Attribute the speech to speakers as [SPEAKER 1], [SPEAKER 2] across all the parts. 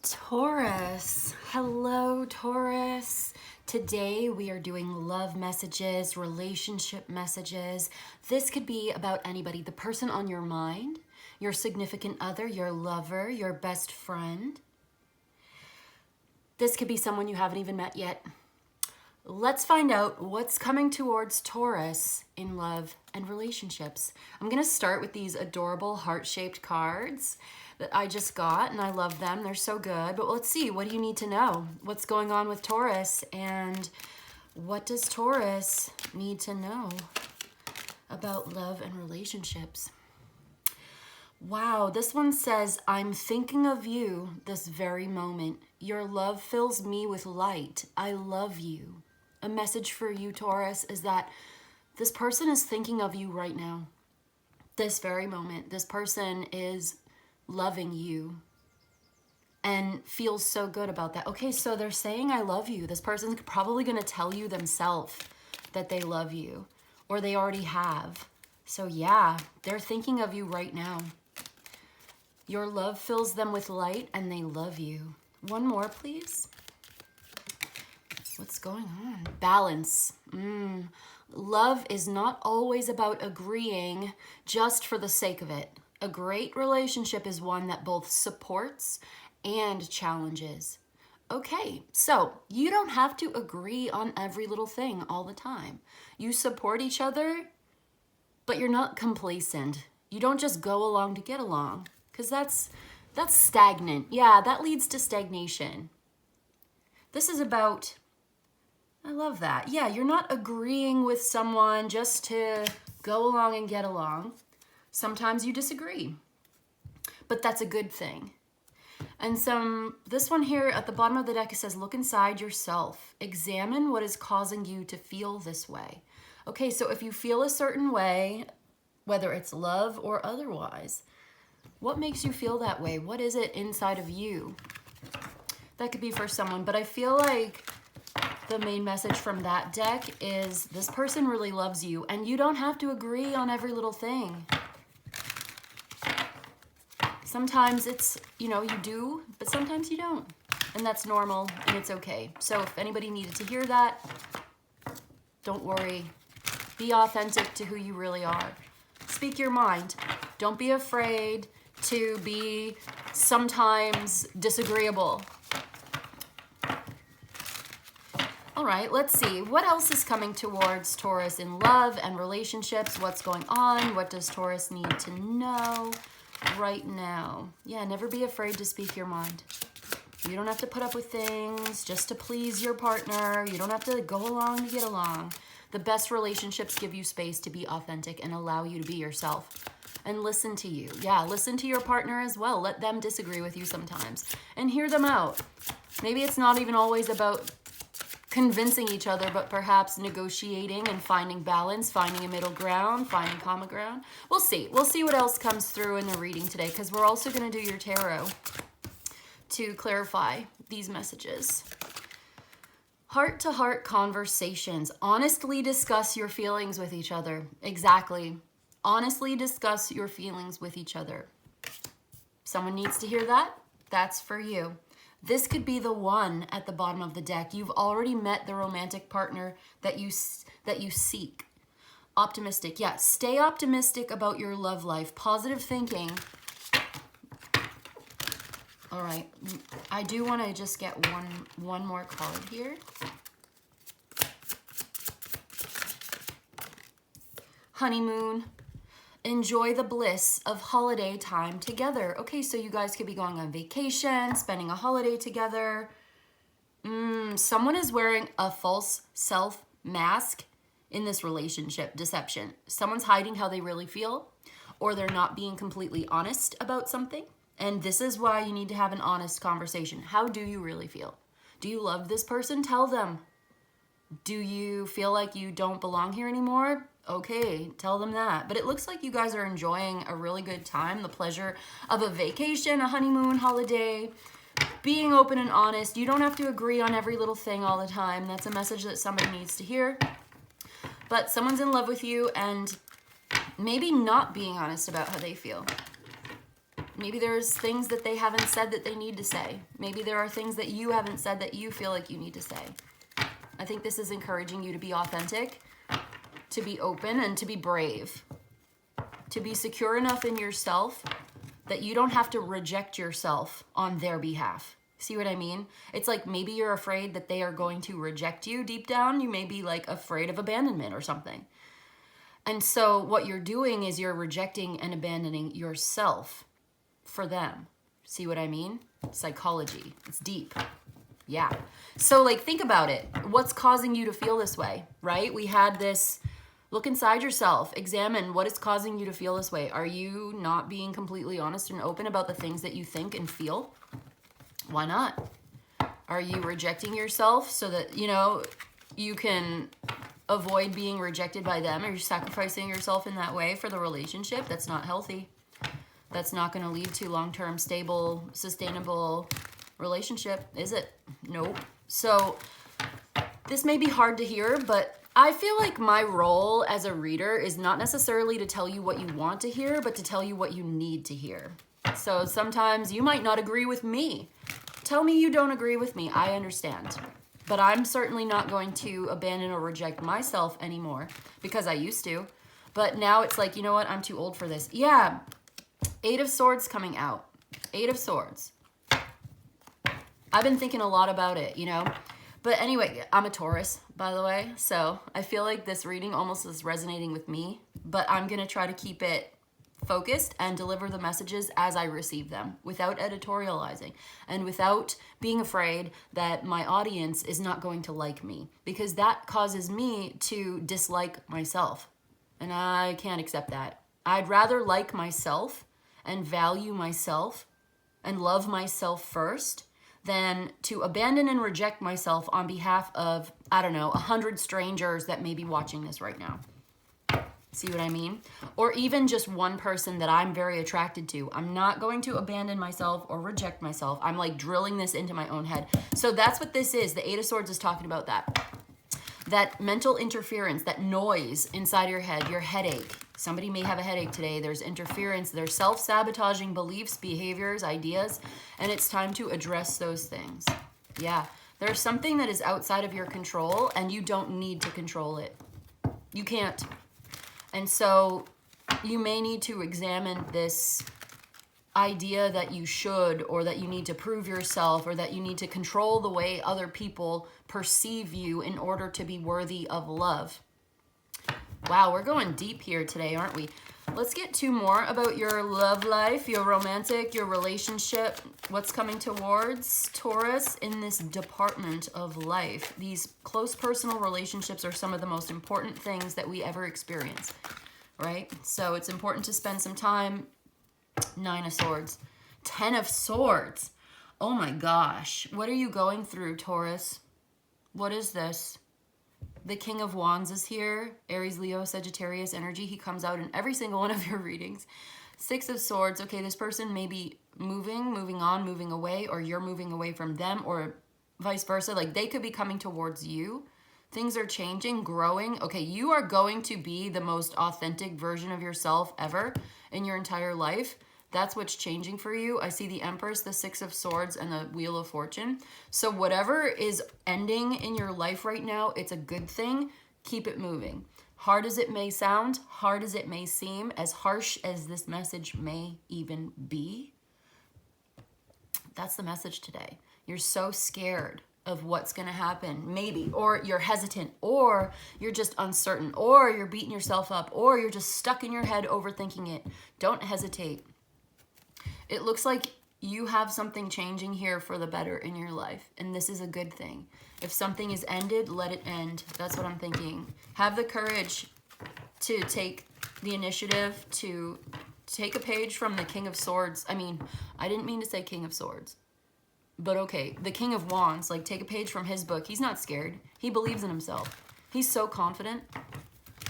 [SPEAKER 1] Taurus. Hello, Taurus. Today we are doing love messages, relationship messages. This could be about anybody, the person on your mind, your significant other, your lover, your best friend. This could be someone you haven't even met yet. Let's find out what's coming towards Taurus in love and relationships. I'm going to start with these adorable heart-shaped cards that I just got, and I love them. They're so good. But let's see, what do you need to know? What's going on with Taurus, and what does Taurus need to know about love and relationships? Wow, this one says, I'm thinking of you this very moment. Your love fills me with light. I love you. A message for you, Taurus, is that this person is thinking of you right now. This very moment. This person is loving you and feels so good about that. Okay, so they're saying I love you. This person's probably going to tell you themselves that they love you, or they already have. So yeah, they're thinking of you right now. Your love fills them with light and they love you. One more, please. What's going on? Balance. Love is not always about agreeing just for the sake of it. A great relationship is one that both supports and challenges. Okay, so you don't have to agree on every little thing all the time. You support each other, but you're not complacent. You don't just go along to get along, because that's stagnant. Yeah, that leads to stagnation. This is about, I love that. Yeah, you're not agreeing with someone just to go along and get along. Sometimes you disagree, but that's a good thing. And this one here at the bottom of the deck, it says, look inside yourself. Examine what is causing you to feel this way. Okay, so if you feel a certain way, whether it's love or otherwise, what makes you feel that way? What is it inside of you? That could be for someone, but I feel like the main message from that deck is this person really loves you, and you don't have to agree on every little thing. Sometimes it's, you do, but sometimes you don't. And that's normal, and it's okay. So if anybody needed to hear that, don't worry. Be authentic to who you really are. Speak your mind. Don't be afraid to be sometimes disagreeable. All right, let's see. What else is coming towards Taurus in love and relationships? What's going on? What does Taurus need to know right now? Yeah, never be afraid to speak your mind. You don't have to put up with things just to please your partner. You don't have to go along to get along. The best relationships give you space to be authentic and allow you to be yourself. And listen to you. Yeah, listen to your partner as well. Let them disagree with you sometimes and hear them out. Maybe it's not even always about convincing each other, but perhaps negotiating and finding balance, finding a middle ground, finding common ground. We'll see. We'll see what else comes through in the reading today, because we're also going to do your tarot to clarify these messages. Heart-to-heart conversations. Honestly discuss your feelings with each other. Exactly. Honestly discuss your feelings with each other. Someone needs to hear that? That's for you. This could be the one at the bottom of the deck. You've already met the romantic partner that you seek. Optimistic. Yeah, stay optimistic about your love life. Positive thinking. All right. I do want to just get one more card here. Honeymoon. Enjoy the bliss of holiday time together. Okay, so you guys could be going on vacation, spending a holiday together. Someone is wearing a false self mask in this relationship. Deception. Someone's hiding how they really feel, or they're not being completely honest about something. And this is why you need to have an honest conversation. How do you really feel? Do you love this person? Tell them. Do you feel like you don't belong here anymore? Okay, tell them that. But it looks like you guys are enjoying a really good time, the pleasure of a vacation, a honeymoon, holiday, being open and honest. You don't have to agree on every little thing all the time. That's a message that somebody needs to hear. But someone's in love with you and maybe not being honest about how they feel. Maybe there's things that they haven't said that they need to say. Maybe there are things that you haven't said that you feel like you need to say. I think this is encouraging you to be authentic, to be open, and to be brave. To be secure enough in yourself that you don't have to reject yourself on their behalf. See what I mean? It's like maybe you're afraid that they are going to reject you deep down. You may be like afraid of abandonment or something. And so what you're doing is you're rejecting and abandoning yourself for them. See what I mean? Psychology. It's deep. Yeah. So like think about it. What's causing you to feel this way, right? We had this, look inside yourself, examine what is causing you to feel this way. Are you not being completely honest and open about the things that you think and feel? Why not? Are you rejecting yourself so that, you can avoid being rejected by them? Are you sacrificing yourself in that way for the relationship? That's not healthy. That's not going to lead to long-term, stable, sustainable relationship, is it? Nope. So this may be hard to hear, but I feel like my role as a reader is not necessarily to tell you what you want to hear, but to tell you what you need to hear. So sometimes you might not agree with me. Tell me you don't agree with me. I understand. But I'm certainly not going to abandon or reject myself anymore because I used to. But now it's like, you know what? I'm too old for this. Yeah. 8 of Swords coming out. 8 of Swords. I've been thinking a lot about it, But anyway, I'm a Taurus, by the way. So I feel like this reading almost is resonating with me. But I'm going to try to keep it focused and deliver the messages as I receive them without editorializing and without being afraid that my audience is not going to like me, because that causes me to dislike myself. And I can't accept that. I'd rather like myself and value myself and love myself first than to abandon and reject myself on behalf of, 100 strangers that may be watching this right now. See what I mean? Or even just one person that I'm very attracted to. I'm not going to abandon myself or reject myself. I'm like drilling this into my own head. So that's what this is. The 8 of Swords is talking about that. That mental interference, that noise inside your head, your headache. Somebody may have a headache today. There's interference. There's self-sabotaging beliefs, behaviors, ideas, and it's time to address those things. Yeah, there's something that is outside of your control, and you don't need to control it. You can't. And so you may need to examine this idea that you should, or that you need to prove yourself, or that you need to control the way other people perceive you in order to be worthy of love. Wow, we're going deep here today, aren't we? Let's get 2 more about your love life, your romantic, your relationship, what's coming towards Taurus in this department of life. These close personal relationships are some of the most important things that we ever experience, right? So it's important to spend some time. 9 of Swords. 10 of Swords. Oh my gosh. What are you going through, Taurus? What is this? The King of Wands is here. Aries, Leo, Sagittarius energy. He comes out in every single one of your readings. 6 of Swords. Okay, this person may be moving on, moving away, or you're moving away from them, or vice versa. Like they could be coming towards you. Things are changing, growing. Okay, you are going to be the most authentic version of yourself ever in your entire life. That's what's changing for you. I see the Empress, the 6 of Swords, and the Wheel of Fortune. So whatever is ending in your life right now, it's a good thing. Keep it moving. Hard as it may sound, hard as it may seem, as harsh as this message may even be, that's the message today. You're so scared of what's going to happen, maybe, or you're hesitant, or you're just uncertain, or you're beating yourself up, or you're just stuck in your head overthinking it. Don't hesitate. It looks like you have something changing here for the better in your life, and this is a good thing. If something is ended, let it end. That's what I'm thinking. Have the courage to take the initiative, to take a page from the King of Swords. I mean, I didn't mean to say King of Swords. But okay, the King of Wands, like take a page from his book. He's not scared. He believes in himself. He's so confident.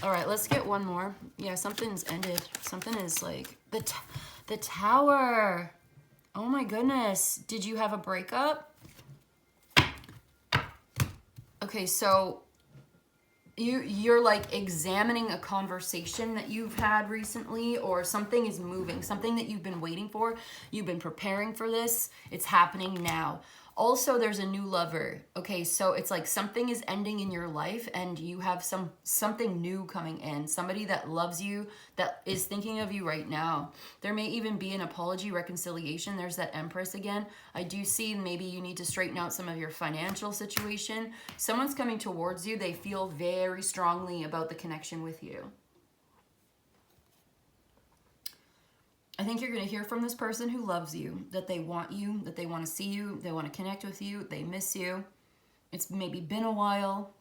[SPEAKER 1] All right, let's get one more. Yeah, something's ended. Something is like the Tower. Oh my goodness. Did you have a breakup? Okay, so you're like examining a conversation that you've had recently, or something is moving, something that you've been waiting for. You've been preparing for this. It's happening now. Also, there's a new lover. Okay, so it's like something is ending in your life and you have something new coming in. Somebody that loves you, that is thinking of you right now. There may even be an apology, reconciliation. There's that Empress again. I do see maybe you need to straighten out some of your financial situation. Someone's coming towards you. They feel very strongly about the connection with you. I think you're going to hear from this person who loves you, that they want to see you, they want to connect with you, they miss you. It's maybe been a while.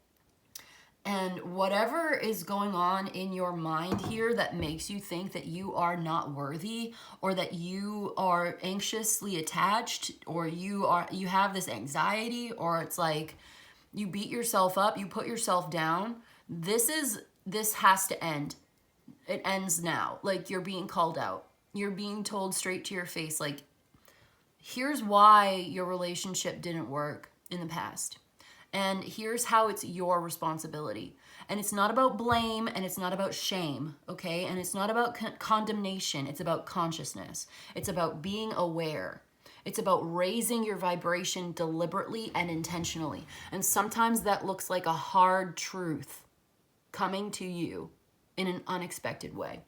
[SPEAKER 1] And whatever is going on in your mind here that makes you think that you are not worthy, or that you are anxiously attached, or you have this anxiety, or it's like you beat yourself up, you put yourself down. This has to end. It ends now. Like, you're being called out. You're being told straight to your face, like, here's why your relationship didn't work in the past. And here's how it's your responsibility. And it's not about blame, and it's not about shame, okay? And it's not about condemnation. It's about consciousness. It's about being aware. It's about raising your vibration deliberately and intentionally. And sometimes that looks like a hard truth coming to you in an unexpected way.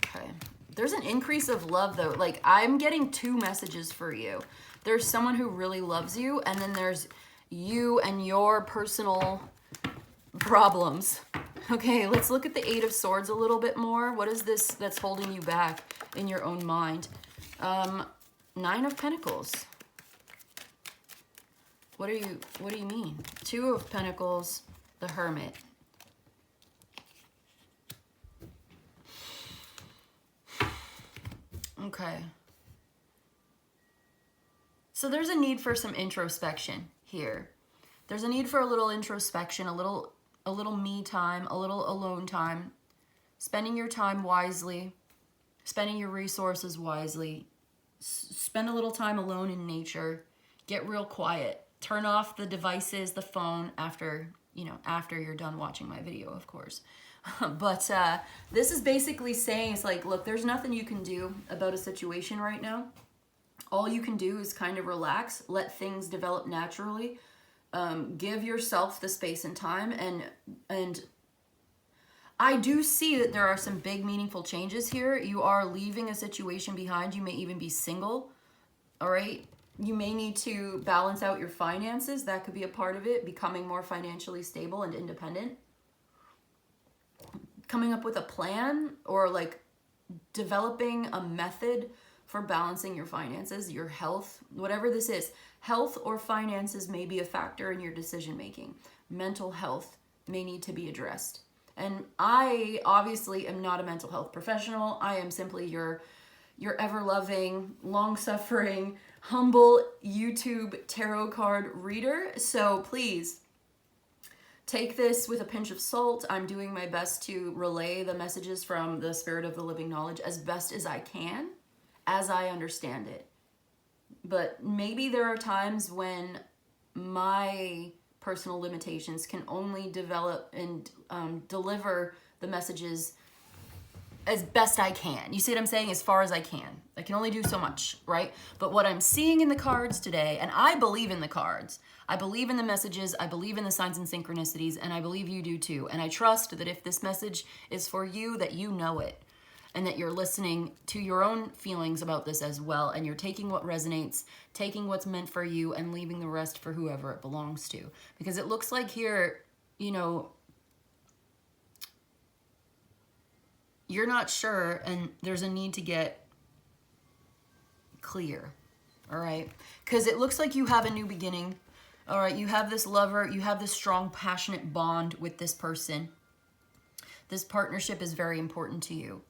[SPEAKER 1] Okay. There's an increase of love, though. Like, I'm getting two messages for you. There's someone who really loves you, and then there's you and your personal problems. Okay, let's look at the Eight of Swords a little bit more. What is this that's holding you back in your own mind? Nine of Pentacles. What do you mean? Two of Pentacles, the Hermit. Okay. So there's a need for some introspection here. There's a need for a little introspection, a little me time, a little alone time, spending your time wisely, spending your resources wisely. Spend a little time alone in nature. Get real quiet. Turn off the devices, the phone, after you're done watching my video, of course. But this is basically saying, it's like, look, there's nothing you can do about a situation right now. All you can do is kind of relax, let things develop naturally, give yourself the space and time, and I do see that there are some big meaningful changes here. You are leaving a situation behind. You may even be single, all right? You may need to balance out your finances. That could be a part of it, becoming more financially stable and independent. Coming up with a plan, or like developing a method for balancing your finances, your health, whatever this is. Health or finances may be a factor in your decision making. Mental health may need to be addressed. And I obviously am not a mental health professional. I am simply your ever-loving, long-suffering, humble YouTube tarot card reader. So please take this with a pinch of salt. I'm doing my best to relay the messages from the Spirit of the Living Knowledge as best as I can, as I understand it. But maybe there are times when my personal limitations can only develop and deliver the messages as best I can. You see what I'm saying? As far as I can. I can only do so much, right? But what I'm seeing in the cards today, and I believe in the cards, I believe in the messages, I believe in the signs and synchronicities, and I believe you do too. And I trust that if this message is for you, that you know it, and that you're listening to your own feelings about this as well, and you're taking what resonates, taking what's meant for you, and leaving the rest for whoever it belongs to. Because it looks like here, you know, you're not sure, and there's a need to get clear, all right? Because it looks like you have a new beginning, all right? You have this lover, you have this strong, passionate bond with this person. This partnership is very important to you.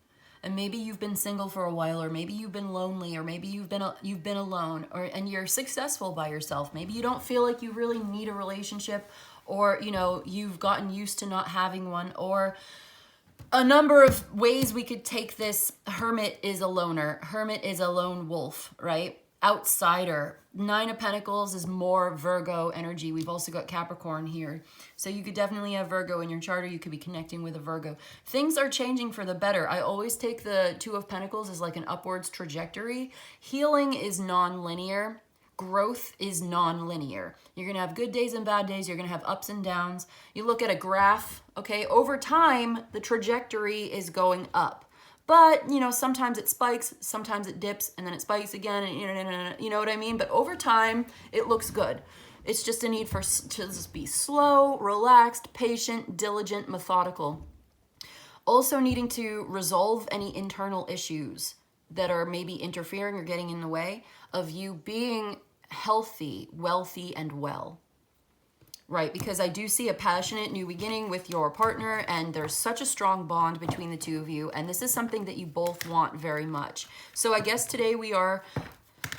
[SPEAKER 1] And maybe you've been single for a while, or maybe you've been lonely, or maybe you've been alone, and you're successful by yourself. Maybe you don't feel like you really need a relationship, or you know, you've gotten used to not having one, or a number of ways we could take this. Hermit is a loner. Hermit is a lone wolf, right? outsider. Nine of Pentacles is more Virgo energy. We've also got Capricorn here. So you could definitely have Virgo in your chart, or you could be connecting with a Virgo. Things are changing for the better. I always take the Two of Pentacles as like an upwards trajectory. Healing is non-linear. Growth is non-linear. You're going to have good days and bad days. You're going to have ups and downs. You look at a graph, okay? Over time, the trajectory is going up. But, you know, sometimes it spikes, sometimes it dips, and then it spikes again, and you know what I mean? But over time, it looks good. It's just a need to just be slow, relaxed, patient, diligent, methodical. Also needing to resolve any internal issues that are maybe interfering or getting in the way of you being healthy, wealthy, and well. Right, because I do see a passionate new beginning with your partner, and there's such a strong bond between the two of you, and this is something that you both want very much. So I guess today we are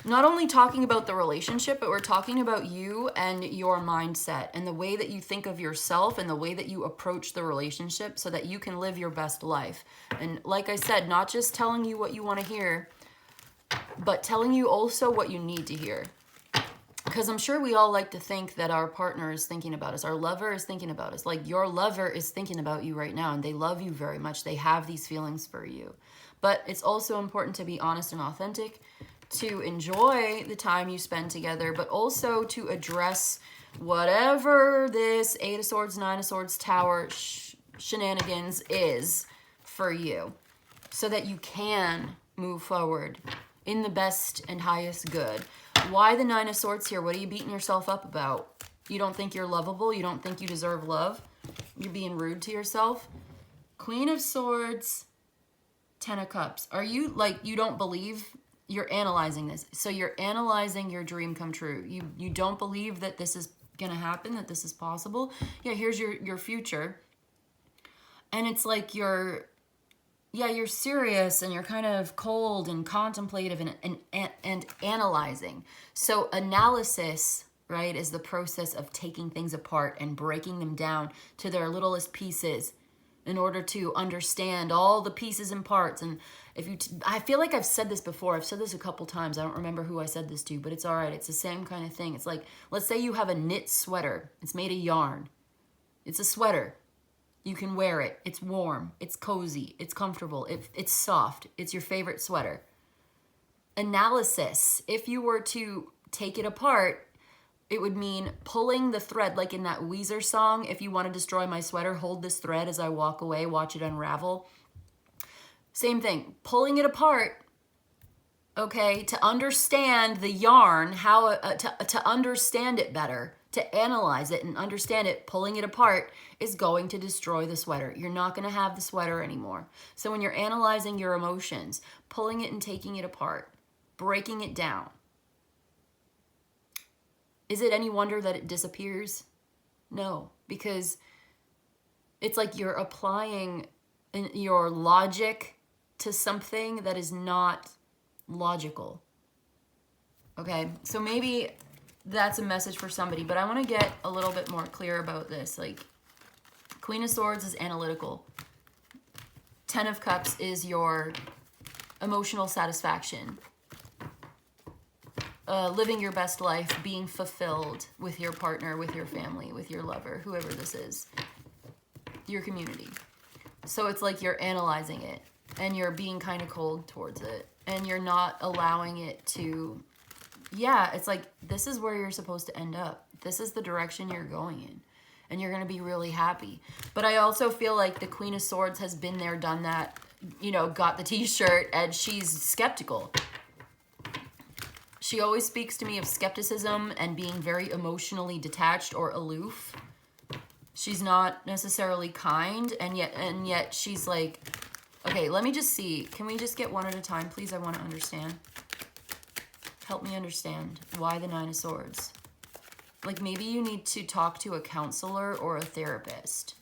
[SPEAKER 1] not only talking about the relationship, but we're talking about you and your mindset and the way that you think of yourself and the way that you approach the relationship so that you can live your best life. And like I said, not just telling you what you want to hear, but telling you also what you need to hear. Because I'm sure we all like to think that our partner is thinking about us. Our lover is thinking about us. Like your lover is thinking about you right now, and they love you very much. They have these feelings for you. But it's also important to be honest and authentic, to enjoy the time you spend together, but also to address whatever this Eight of Swords, Nine of Swords, Tower shenanigans is for you, so that you can move forward in the best and highest good. Why the Nine of Swords here? What are you beating yourself up about? You don't think you're lovable? You don't think you deserve love? You're being rude to yourself? Queen of Swords, Ten of Cups. Are you like, you don't believe? You're analyzing this. So you're analyzing your dream come true. You don't believe that this is going to happen, that this is possible. Yeah, here's your future. And it's like you're serious and you're kind of cold and contemplative and analyzing. So analysis, right, is the process of taking things apart and breaking them down to their littlest pieces in order to understand all the pieces and parts. And if you, I feel like I've said this before. I've said this a couple times. I don't remember who I said this to, but it's all right. It's the same kind of thing. It's like, let's say you have a knit sweater. It's made of yarn. It's a sweater. You can wear it. It's warm. It's cozy. It's comfortable. It's soft. It's your favorite sweater. Analysis. If you were to take it apart, it would mean pulling the thread, like in that Weezer song, if you want to destroy my sweater, hold this thread as I walk away, watch it unravel. Same thing. Pulling it apart, okay, to understand the yarn, how to understand it better, to analyze it and understand it, pulling it apart is going to destroy the sweater. You're not going to have the sweater anymore. So when you're analyzing your emotions, pulling it and taking it apart, breaking it down, is it any wonder that it disappears? No, because it's like you're applying your logic to something that is not logical. Okay, so maybe that's a message for somebody, but I want to get a little bit more clear about this. Like, Queen of Swords is analytical. Ten of Cups is your emotional satisfaction. Living your best life, being fulfilled with your partner, with your family, with your lover, whoever this is, your community. So it's like you're analyzing it and you're being kind of cold towards it and you're not allowing it to, yeah, it's like this is where you're supposed to end up. This is the direction you're going in and you're going to be really happy. But I also feel like the Queen of Swords has been there, done that, you know, got the t-shirt, and she's skeptical. She always speaks to me of skepticism and being very emotionally detached or aloof. She's not necessarily kind, and yet she's like, okay, let me just see. Can we just get one at a time, please? I want to understand. Help me understand why the Nine of Swords. Like, maybe you need to talk to a counselor or a therapist.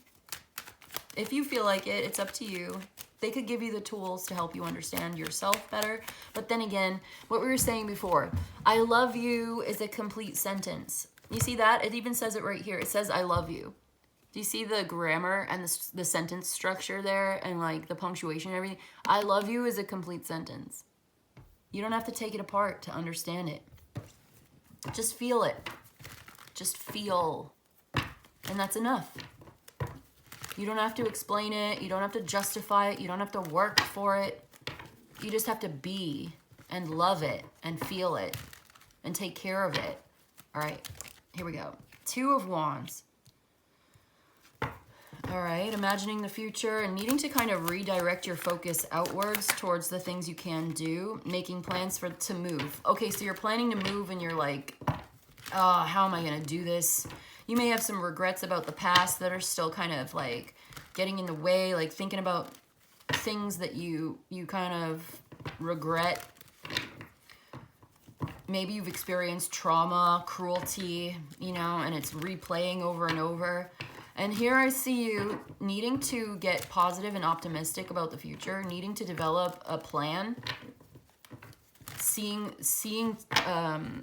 [SPEAKER 1] If you feel like it, it's up to you. They could give you the tools to help you understand yourself better. But then again, what we were saying before, I love you is a complete sentence. You see that? It even says it right here. It says, I love you. Do you see the grammar and the sentence structure there and like the punctuation and everything? I love you is a complete sentence. You don't have to take it apart to understand it. Just feel it. Just feel. And that's enough. You don't have to explain it. You don't have to justify it. You don't have to work for it. You just have to be and love it and feel it and take care of it. All right, here we go. Two of Wands. All right, imagining the future and needing to kind of redirect your focus outwards towards the things you can do, making plans to move. Okay, so you're planning to move and you're like, oh, how am I going to do this? You may have some regrets about the past that are still kind of like getting in the way, like thinking about things that you kind of regret. Maybe you've experienced trauma, cruelty, you know, and it's replaying over and over. And here I see you needing to get positive and optimistic about the future, needing to develop a plan, seeing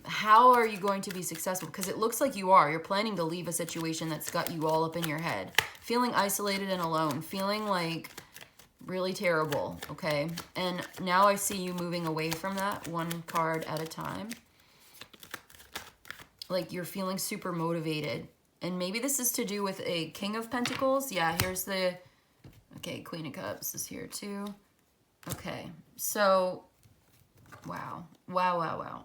[SPEAKER 1] how are you going to be successful, because it looks like you are. You're planning to leave a situation that's got you all up in your head, feeling isolated and alone, feeling like really terrible, okay? And now I see you moving away from that one card at a time. Like you're feeling super motivated. And maybe this is to do with a King of Pentacles. Yeah, here's the, okay, Queen of Cups is here too. Okay, so, wow.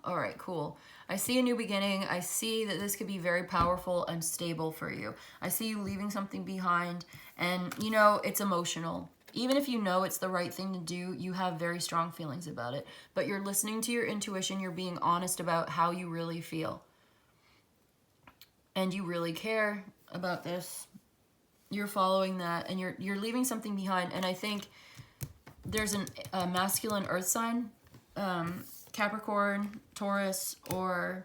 [SPEAKER 1] All right, cool. I see a new beginning. I see that this could be very powerful and stable for you. I see you leaving something behind, and you know, it's emotional. Even if you know it's the right thing to do, you have very strong feelings about it. But you're listening to your intuition. You're being honest about how you really feel. And you really care about this. You're following that, and you're leaving something behind. And I think there's a masculine earth sign, Capricorn, Taurus, or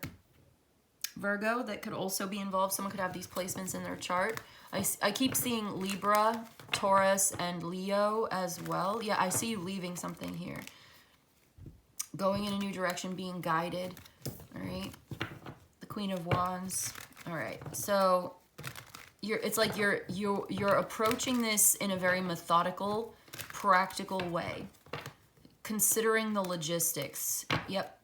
[SPEAKER 1] Virgo that could also be involved. Someone could have these placements in their chart. I keep seeing Libra, Taurus, and Leo as well. Yeah, I see you leaving something here. Going in a new direction, being guided. All right. The Queen of Wands. All right. So it's like you're approaching this in a very methodical, practical way, considering the logistics. Yep.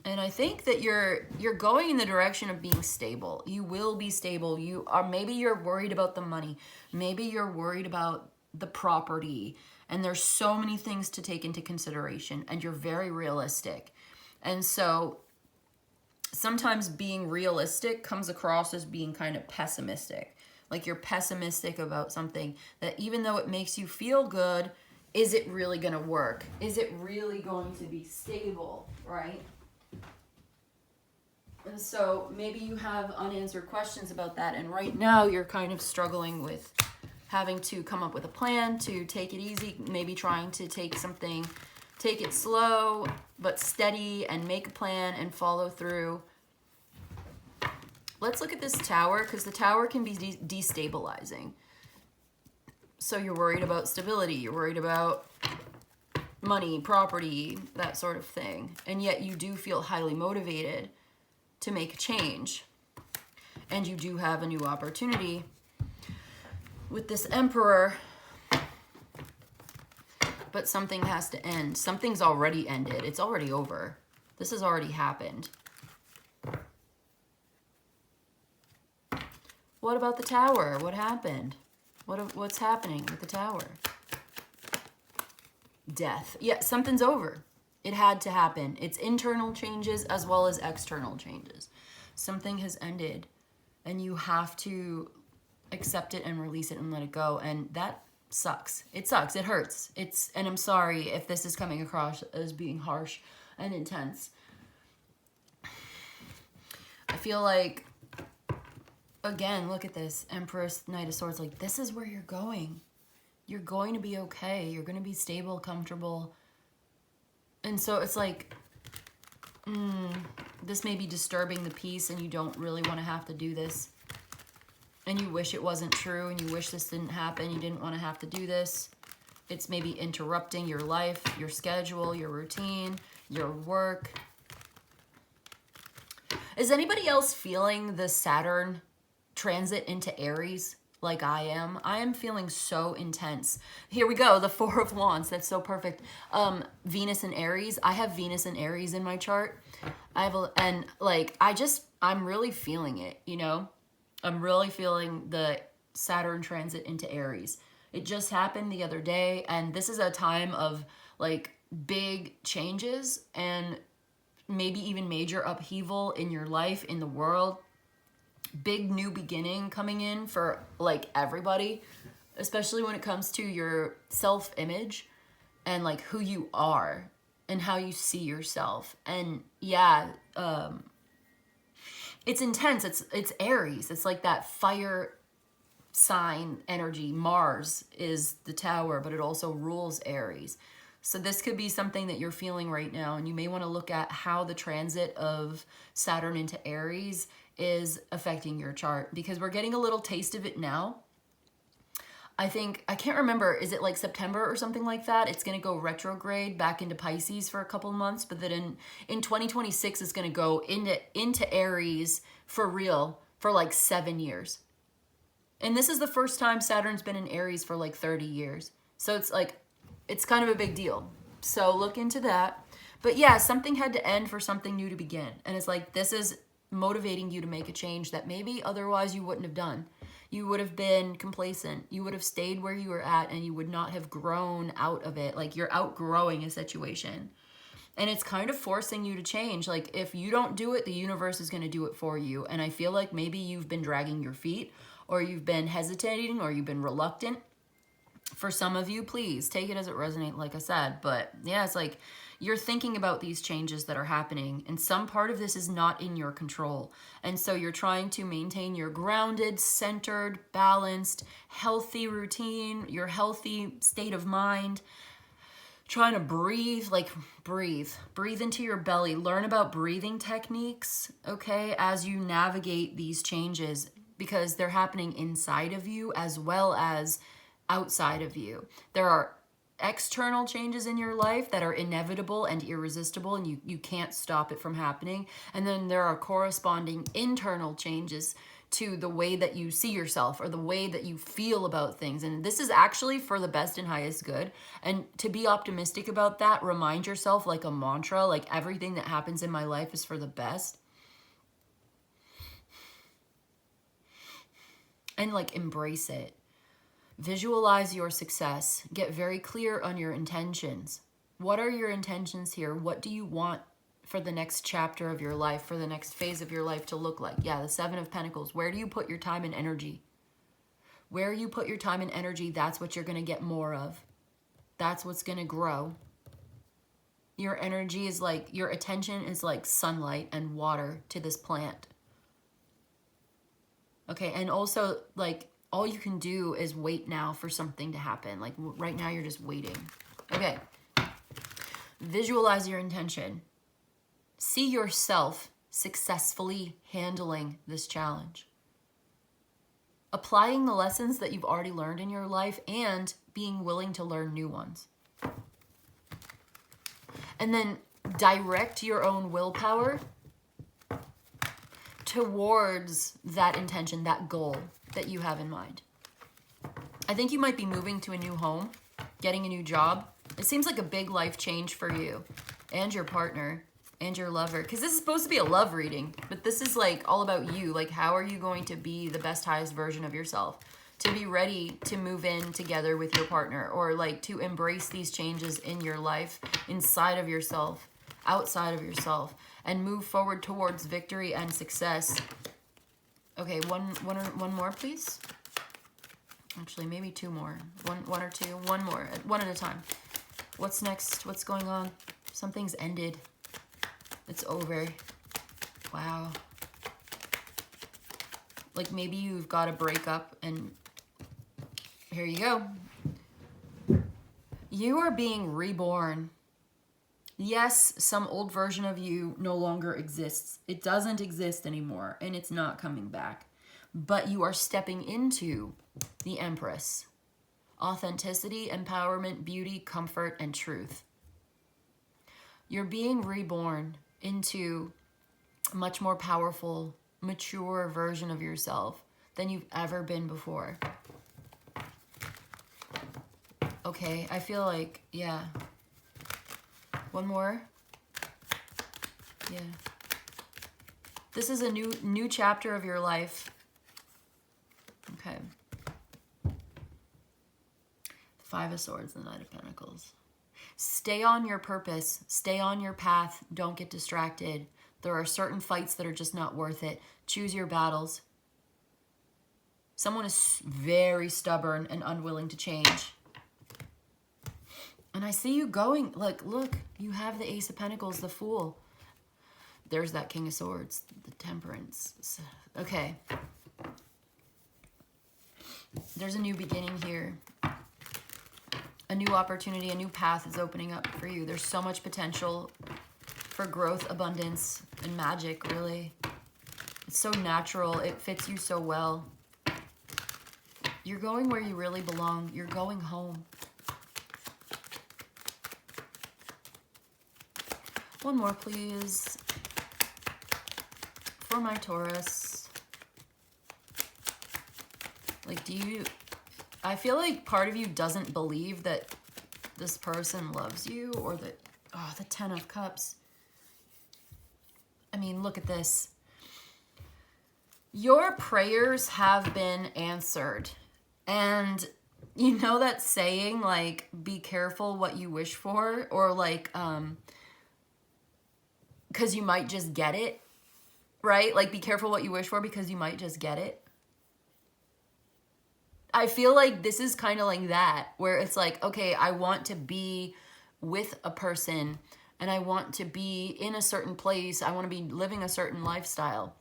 [SPEAKER 1] And I think that you're going in the direction of being stable. You will be stable. Maybe you're worried about the money. Maybe you're worried about the property. And there's so many things to take into consideration, and you're very realistic. And so sometimes being realistic comes across as being kind of pessimistic. Like you're pessimistic about something that, even though it makes you feel good, is it really going to work? Is it really going to be stable, right? And so maybe you have unanswered questions about that, and right now you're kind of struggling with having to come up with a plan to take it easy, maybe trying to take it slow but steady and make a plan and follow through. Let's look at this Tower, because the Tower can be destabilizing. So you're worried about stability, you're worried about money, property, that sort of thing, and yet you do feel highly motivated to make a change. And you do have a new opportunity with this Emperor. But something has to end. Something's already ended. It's already over. This has already happened. What about the Tower? What happened? What's happening with the Tower? Death. Yeah, something's over. It had to happen. It's internal changes as well as external changes. Something has ended, and you have to accept it and release it and let it go. And that sucks. It sucks. It hurts. And I'm sorry if this is coming across as being harsh and intense. I feel like, again, look at this Empress, Knight of Swords. Like, this is where you're going. You're going to be okay. You're going to be stable, comfortable. And so it's like, this may be disturbing the peace, and you don't really want to have to do this. And you wish it wasn't true, and you wish this didn't happen. You didn't want to have to do this. It's maybe interrupting your life, your schedule, your routine, your work. Is anybody else feeling the Saturn transit into Aries? like I am. I am feeling so intense. Here we go, the Four of Wands. That's so perfect. Venus and Aries. I have Venus and Aries in my chart. And like, I'm really feeling it, you know? I'm really feeling the Saturn transit into Aries. It just happened the other day, and this is a time of like big changes and maybe even major upheaval in your life, in the world. Big new beginning coming in for like everybody, especially when it comes to your self-image and like who you are and how you see yourself. And yeah, it's intense. It's Aries. It's like that fire sign energy. Mars is the tower, but it also rules Aries. So this could be something that you're feeling right now, and you may want to look at how the transit of Saturn into Aries is affecting your chart, because we're getting a little taste of it now. I can't remember, is it like September or something like that? It's going to go retrograde back into Pisces for a couple of months, but then in 2026 it's going to go into Aries for real for like 7 years. And this is the first time Saturn's been in Aries for like 30 years. So it's like, it's kind of a big deal. So look into that. But yeah, something had to end for something new to begin. And it's like, this is motivating you to make a change that maybe otherwise you wouldn't have done. You would have been complacent. You would have stayed where you were at, and you would not have grown out of it. Like, you're outgrowing a situation. And it's kind of forcing you to change. Like, if you don't do it, the universe is going to do it for you. And I feel like maybe you've been dragging your feet, or you've been hesitating, or you've been reluctant. For some of you, please take it as it resonates, like I said. But yeah, it's like you're thinking about these changes that are happening, and some part of this is not in your control. And so you're trying to maintain your grounded, centered, balanced, healthy routine, your healthy state of mind. Trying to breathe, like breathe into your belly. Learn about breathing techniques, okay, as you navigate these changes, because they're happening inside of you as well as outside of you. There are external changes in your life that are inevitable and irresistible, and you can't stop it from happening. And then there are corresponding internal changes to the way that you see yourself or the way that you feel about things. And this is actually for the best and highest good. And to be optimistic about that, remind yourself like a mantra, like everything that happens in my life is for the best. And like embrace it. Visualize your success. Get very clear on your intentions. What are your intentions here? What do you want for the next chapter of your life, for the next phase of your life to look like? Yeah, the Seven of Pentacles. Where do you put your time and energy? Where you put your time and energy, that's what you're going to get more of. That's what's going to grow. Your energy is like, your attention is like sunlight and water to this plant. Okay, and also like, all you can do is wait now for something to happen. Like right now you're just waiting. Okay. Visualize your intention. See yourself successfully handling this challenge. Applying the lessons that you've already learned in your life and being willing to learn new ones. And then direct your own willpower towards that intention, that goal that you have in mind. I think you might be moving to a new home, getting a new job. It seems like a big life change for you and your partner and your lover, because this is supposed to be a love reading, but this is like all about you. Like, how are you going to be the best, highest version of yourself, to be ready to move in together with your partner, or like to embrace these changes in your life, inside of yourself, outside of yourself, and move forward towards victory and success. Okay, one more, please. Actually, maybe two more. One or two. One more. One at a time. What's next? What's going on? Something's ended. It's over. Wow. Like maybe you've got to break up, and here you go. You are being reborn. Yes, some old version of you no longer exists. It doesn't exist anymore, and it's not coming back. But you are stepping into the Empress. Authenticity, empowerment, beauty, comfort, and truth. You're being reborn into a much more powerful, mature version of yourself than you've ever been before. Okay, I feel like, yeah. One more. Yeah. This is a new chapter of your life. Okay. Five of Swords, the Knight of Pentacles. Stay on your purpose. Stay on your path. Don't get distracted. There are certain fights that are just not worth it. Choose your battles. Someone is very stubborn and unwilling to change. And I see you going, like, look, you have the Ace of Pentacles, the Fool. There's that King of Swords, the Temperance. Okay. There's a new beginning here. A new opportunity, a new path is opening up for you. There's so much potential for growth, abundance, and magic, really. It's so natural. It fits you so well. You're going where you really belong. You're going home. One more, please. For my Taurus. Like, I feel like part of you doesn't believe that this person loves you, or that, oh, the Ten of Cups. I mean, look at this. Your prayers have been answered. And you know that saying, like, be careful what you wish for, or like, because you might just get it, right? Like, be careful what you wish for because you might just get it. I feel like this is kind of like that, where it's like, okay, I want to be with a person and I want to be in a certain place. I want to be living a certain lifestyle.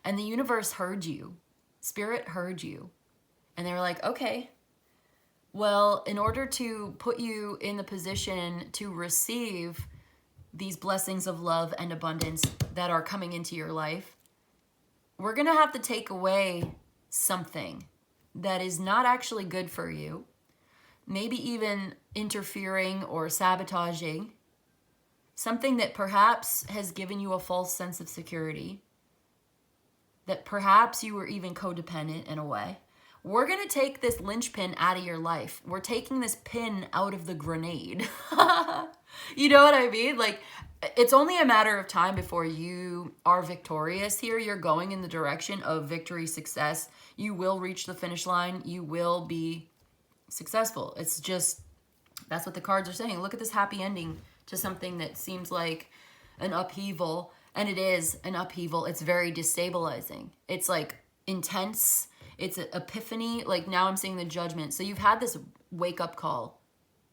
[SPEAKER 1] And the universe heard you. Spirit heard you. And they were like, okay, well, in order to put you in the position to receive these blessings of love and abundance that are coming into your life, we're going to have to take away something that is not actually good for you, maybe even interfering or sabotaging, something that perhaps has given you a false sense of security, that perhaps you were even codependent in a way. We're going to take this linchpin out of your life. We're taking this pin out of the grenade. You know what I mean? Like, it's only a matter of time before you are victorious here. You're going in the direction of victory, success. You will reach the finish line. You will be successful. It's just, that's what the cards are saying. Look at this happy ending to something that seems like an upheaval. And it is an upheaval. It's very destabilizing. It's like intense. It's an epiphany. Like, now I'm seeing the Judgment. So you've had this wake-up call.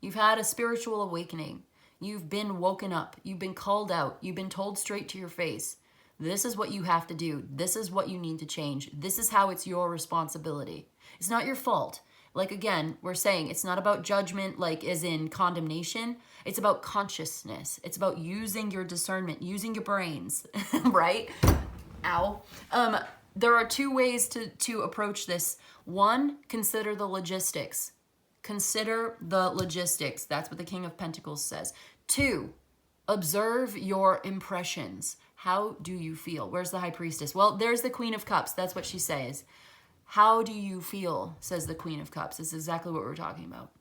[SPEAKER 1] You've had a spiritual awakening. You've been woken up. You've been called out. You've been told straight to your face, this is what you have to do. This is what you need to change. This is how it's your responsibility. It's not your fault. Like, again, we're saying it's not about judgment, like as in condemnation. It's about consciousness. It's about using your discernment, using your brains, right? Ow. There are two ways to approach this. One, consider the logistics. Consider the logistics. That's what the King of Pentacles says. Two, observe your impressions. How do you feel? Where's the High Priestess? Well, there's the Queen of Cups. That's what she says. How do you feel, says the Queen of Cups. This is exactly what we're talking about.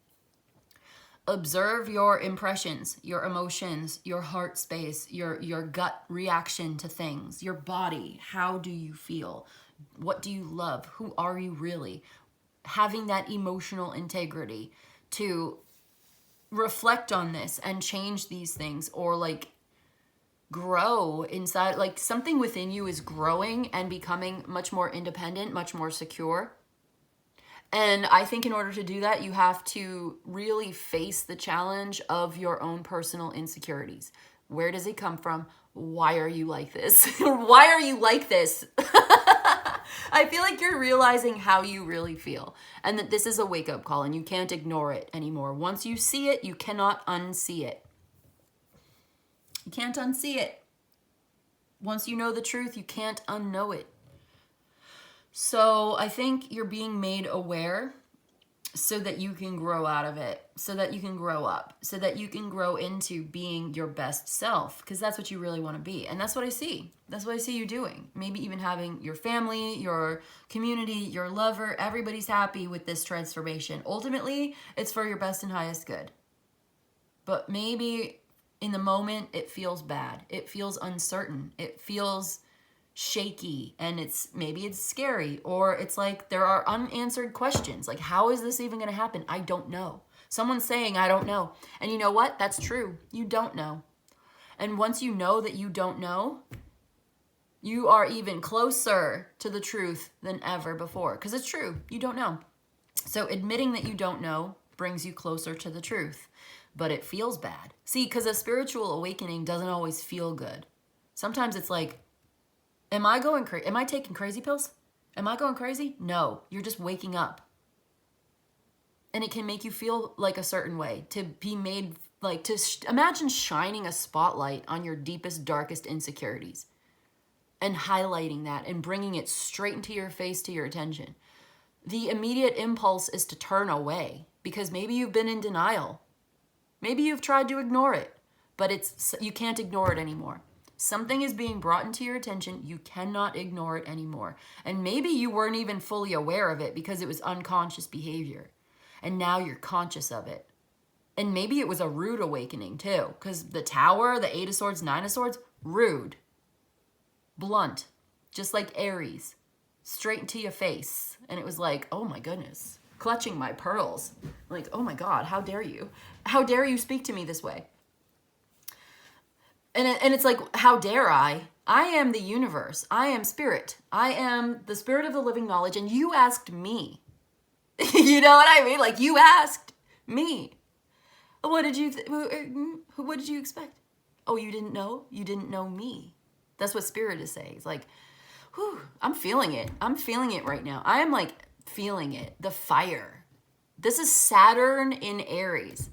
[SPEAKER 1] Observe your impressions, your emotions, your heart space, your gut reaction to things, your body. How do you feel? What do you love? Who are you really? Having that emotional integrity to reflect on this and change these things, or like grow inside, like something within you is growing and becoming much more independent, much more secure. And I think in order to do that, you have to really face the challenge of your own personal insecurities. Where does it come from? Why are you like this? Why are you like this? I feel like you're realizing how you really feel, and that this is a wake-up call and you can't ignore it anymore. Once you see it, you cannot unsee it. You can't unsee it. Once you know the truth, you can't unknow it. So I think you're being made aware so that you can grow out of it, so that you can grow up, so that you can grow into being your best self, because that's what you really want to be. And that's what I see. That's what I see you doing. Maybe even having your family, your community, your lover, everybody's happy with this transformation. Ultimately, it's for your best and highest good. But maybe in the moment, it feels bad. It feels uncertain. It feels shaky, and maybe it's scary, or it's like there are unanswered questions. Like, how is this even going to happen? I don't know. Someone's saying, I don't know. And you know what? That's true. You don't know. And once you know that you don't know, you are even closer to the truth than ever before. Because it's true. You don't know. So admitting that you don't know brings you closer to the truth. But it feels bad. See, because a spiritual awakening doesn't always feel good. Sometimes it's like, am I going crazy? Am I taking crazy pills? Am I going crazy? No, you're just waking up. And it can make you feel like a certain way, to be made like, imagine shining a spotlight on your deepest, darkest insecurities and highlighting that and bringing it straight into your face, to your attention. The immediate impulse is to turn away because maybe you've been in denial. Maybe you've tried to ignore it, but you can't ignore it anymore. Something is being brought into your attention. You cannot ignore it anymore. And maybe you weren't even fully aware of it because it was unconscious behavior. And now you're conscious of it. And maybe it was a rude awakening too. Because the Tower, the 8 of Swords, 9 of Swords, rude. Blunt. Just like Aries. Straight into your face. And it was like, oh my goodness. Clutching my pearls. Like, oh my God, how dare you? How dare you speak to me this way? And it's like, how dare I? I am the universe. I am spirit. I am the spirit of the living knowledge. And you asked me. You know what I mean? Like, you asked me. What did you expect? Oh, you didn't know? You didn't know me. That's what spirit is saying. It's like, whew, I'm feeling it. I'm feeling it right now. I am like feeling it. The fire. This is Saturn in Aries.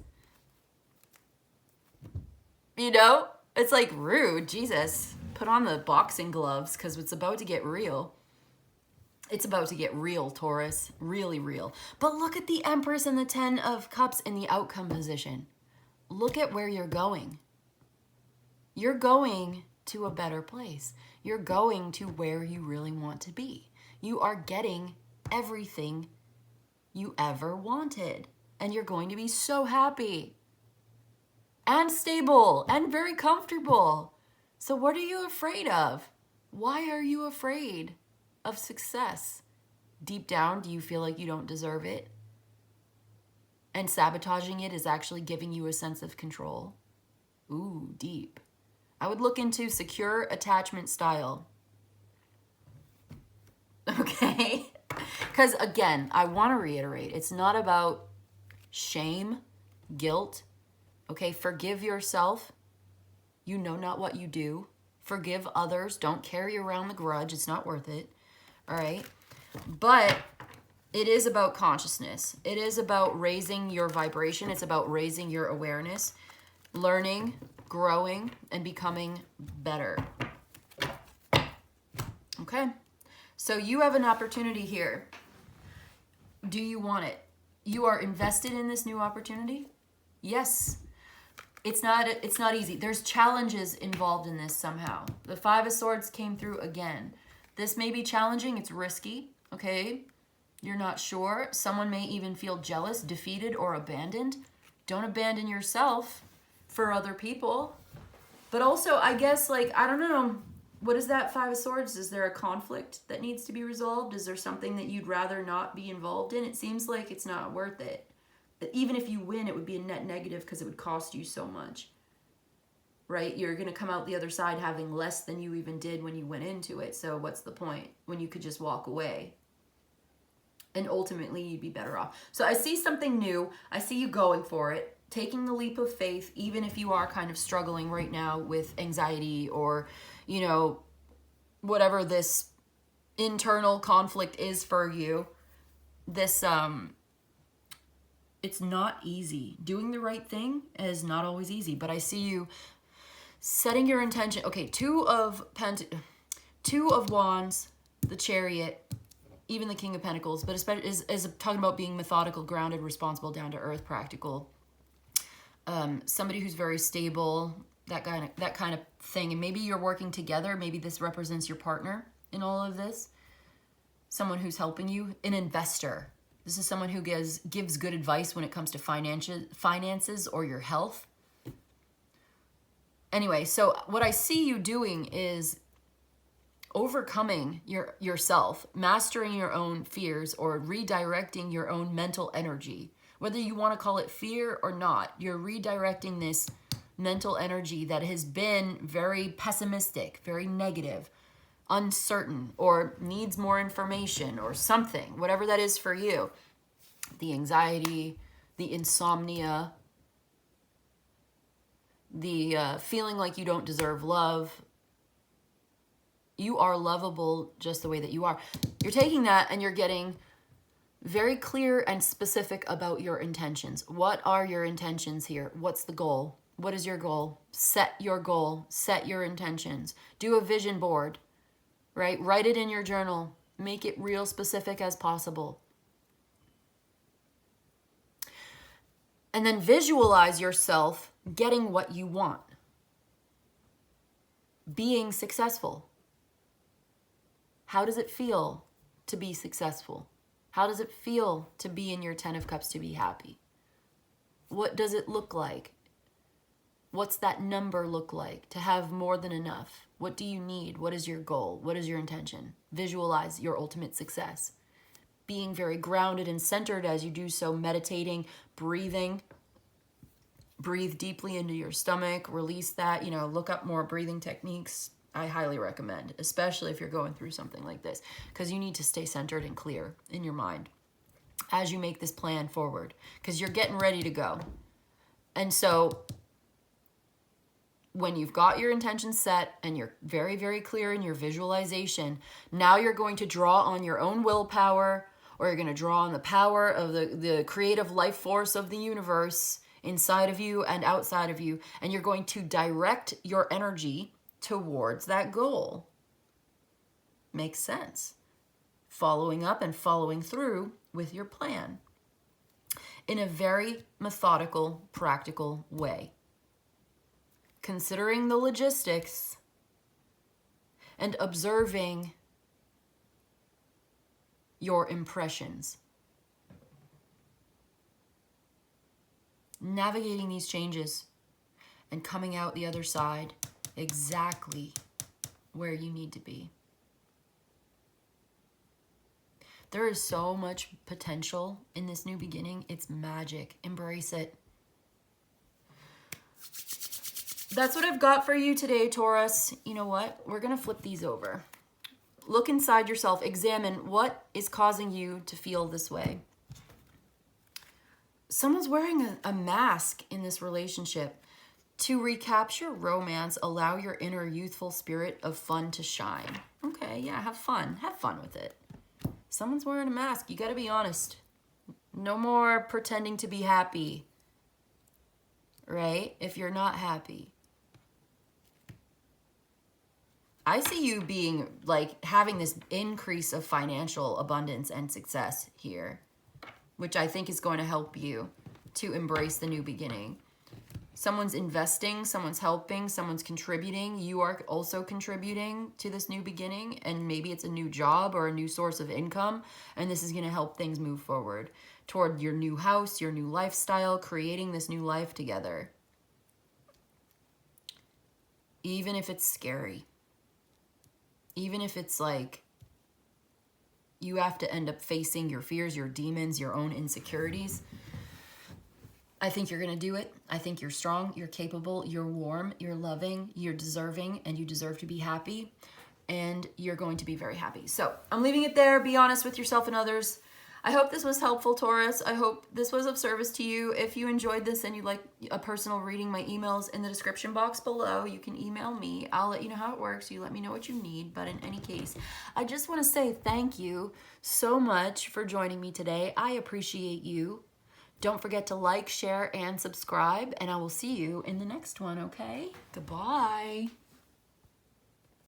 [SPEAKER 1] You know? It's like, rude, Jesus. Put on the boxing gloves because it's about to get real. It's about to get real, Taurus. Really real. But look at the Empress and the 10 of Cups in the outcome position. Look at where you're going. You're going to a better place. You're going to where you really want to be. You are getting everything you ever wanted. And you're going to be so happy. And stable and very comfortable. So what are you afraid of? Why are you afraid of success? Deep down, do you feel like you don't deserve it? And sabotaging it is actually giving you a sense of control? Ooh, deep. I would look into secure attachment style. Okay? Because again, I want to reiterate, it's not about shame, guilt. Okay, forgive yourself. You know not what you do. Forgive others. Don't carry around the grudge. It's not worth it. All right? But it is about consciousness. It is about raising your vibration. It's about raising your awareness, learning, growing, and becoming better. Okay? So you have an opportunity here. Do you want it? You are invested in this new opportunity? Yes. It's not easy. There's challenges involved in this somehow. The 5 of Swords came through again. This may be challenging. It's risky, okay? You're not sure. Someone may even feel jealous, defeated, or abandoned. Don't abandon yourself for other people. But also, I guess, like, I don't know. What is that 5 of Swords? Is there a conflict that needs to be resolved? Is there something that you'd rather not be involved in? It seems like it's not worth it. Even if you win, it would be a net negative because it would cost you so much, right? You're going to come out the other side having less than you even did when you went into it. So what's the point when you could just walk away? And ultimately, you'd be better off. So I see something new. I see you going for it, taking the leap of faith, even if you are kind of struggling right now with anxiety or, you know, whatever this internal conflict is for you. This, it's not easy. Doing the right thing is not always easy, but I see you setting your intention. Okay, 2 of Wands, the Chariot, even the King of Pentacles, but especially is talking about being methodical, grounded, responsible, down to earth, practical. Somebody who's very stable, that kind of thing. And maybe you're working together. Maybe this represents your partner in all of this. Someone who's helping you, an investor. This is someone who gives good advice when it comes to finances or your health. Anyway, so what I see you doing is overcoming yourself, mastering your own fears, or redirecting your own mental energy. Whether you want to call it fear or not, you're redirecting this mental energy that has been very pessimistic, very negative, uncertain, or needs more information or something, whatever that is for you. The anxiety, the insomnia, the feeling like you don't deserve love. You are lovable just the way that you are. You're taking that and you're getting very clear and specific about your intentions. What are your intentions here? What's the goal? What is your goal? Set your goal. Set your intentions. Do a vision board, right? Write it in your journal. Make it real specific as possible. And then visualize yourself getting what you want. Being successful. How does it feel to be successful? How does it feel to be in your 10 of Cups, to be happy? What does it look like? What's that number look like? To have more than enough. What do you need? What is your goal? What is your intention? Visualize your ultimate success. Being very grounded and centered as you do so, meditating, breathing. Breathe deeply into your stomach, release that, look up more breathing techniques. I highly recommend, especially if you're going through something like this, because you need to stay centered and clear in your mind as you make this plan forward, because you're getting ready to go. And so when you've got your intention set and you're very, very clear in your visualization, now you're going to draw on your own willpower, or you're going to draw on the power of the creative life force of the universe inside of you and outside of you, and you're going to direct your energy towards that goal. Makes sense. Following up and following through with your plan in a very methodical, practical way. Considering the logistics and observing your impressions. Navigating these changes and coming out the other side exactly where you need to be. There is so much potential in this new beginning. It's magic. Embrace it. That's what I've got for you today, Taurus. You know what? We're going to flip these over. Look inside yourself. Examine what is causing you to feel this way. Someone's wearing a mask in this relationship. To recapture romance, allow your inner youthful spirit of fun to shine. Okay, yeah, have fun. Have fun with it. Someone's wearing a mask. You got to be honest. No more pretending to be happy, right? If you're not happy. I see you being like having this increase of financial abundance and success here, which I think is going to help you to embrace the new beginning. Someone's investing, someone's helping, someone's contributing. You are also contributing to this new beginning, and maybe it's a new job or a new source of income, and this is going to help things move forward toward your new house, your new lifestyle, creating this new life together. Even if it's scary. Even if it's like you have to end up facing your fears, your demons, your own insecurities. I think you're going to do it. I think you're strong, you're capable, you're warm, you're loving, you're deserving, and you deserve to be happy. And you're going to be very happy. So I'm leaving it there. Be honest with yourself and others. I hope this was helpful, Taurus. I hope this was of service to you. If you enjoyed this and you'd like a personal reading, my email's in the description box below. You can email me. I'll let you know how it works. You let me know what you need. But in any case, I just want to say thank you so much for joining me today. I appreciate you. Don't forget to like, share, and subscribe. And I will see you in the next one, okay? Goodbye.